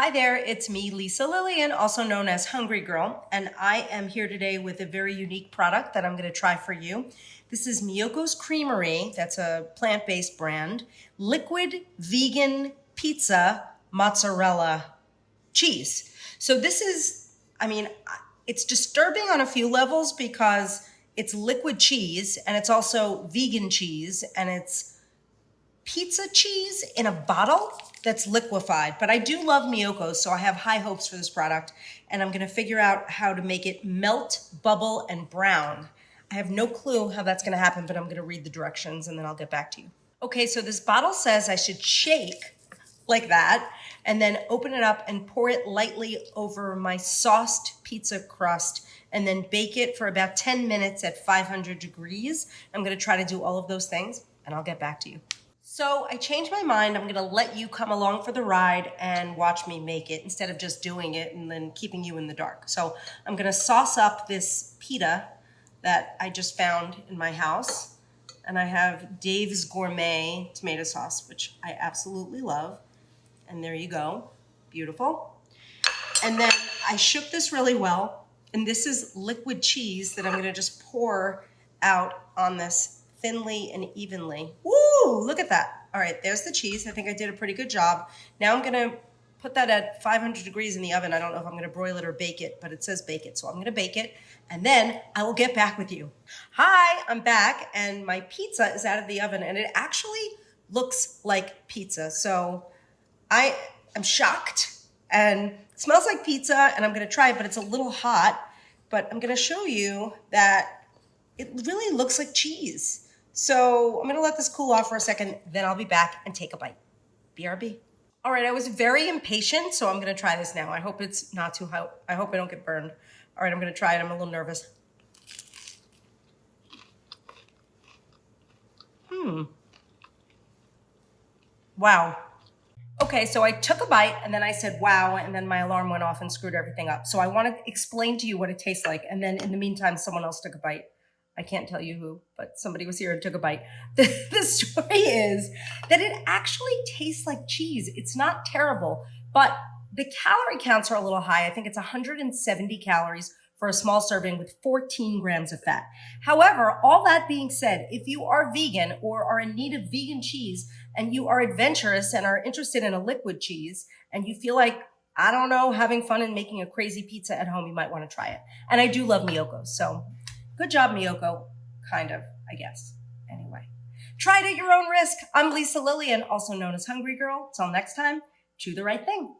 Hi there, it's me, Lisa Lillian, also known as Hungry Girl, and I am here today with a very unique product that I'm going to try for you. This is Miyokos Creamery, that's a plant-based brand, liquid vegan pizza mozzarella cheese. So this is, it's disturbing on a few levels because it's liquid cheese and it's also vegan cheese and it's pizza cheese in a bottle that's liquefied. But I do love Miyokos, so I have high hopes for this product, and I'm gonna figure out how to make it melt, bubble, and brown. I have no clue how that's gonna happen, but I'm gonna read the directions and then I'll get back to you. Okay, so this bottle says I should shake like that, and then open it up and pour it lightly over my sauced pizza crust, and then bake it for about 10 minutes at 500 degrees. I'm gonna try to do all of those things, and I'll get back to you. So I changed my mind. I'm gonna let you come along for the ride and watch me make it instead of just doing it and then keeping you in the dark. So I'm gonna sauce up this pita that I just found in my house. And I have Dave's Gourmet tomato sauce, which I absolutely love. And there you go, beautiful. And then I shook this really well. And this is liquid cheese that I'm gonna just pour out on this thinly and evenly. Woo, look at that. All right, there's the cheese. I think I did a pretty good job. Now I'm gonna put that at 500 degrees in the oven. I don't know if I'm gonna broil it or bake it, but it says bake it. So I'm gonna bake it, and then I will get back with you. Hi, I'm back, and my pizza is out of the oven, and it actually looks like pizza. So I am shocked, and it smells like pizza, and I'm gonna try it, but it's a little hot. But I'm gonna show you that it really looks like cheese. So I'm gonna let this cool off for a second, then I'll be back and take a bite. BRB. All right, I was very impatient, so I'm gonna try this now. I hope it's not too hot. I hope I don't get burned. All right, I'm gonna try it. I'm a little nervous. Wow. Okay, so I took a bite and then I said, wow, and then my alarm went off and screwed everything up. So I want to explain to you what it tastes like. And then in the meantime, someone else took a bite. I can't tell you who, but somebody was here and took a bite. The story is that it actually tastes like cheese. It's not terrible, but the calorie counts are a little high. I think it's 170 calories for a small serving with 14 grams of fat. However, all that being said, if you are vegan or are in need of vegan cheese and you are adventurous and are interested in a liquid cheese and you feel like, I don't know, having fun and making a crazy pizza at home, you might want to try it. And I do love Miyoko, so good job, Miyoko. Kind of, I guess. Anyway, try it at your own risk. I'm Lisa Lillian, also known as Hungry Girl. Till next time, do the right thing.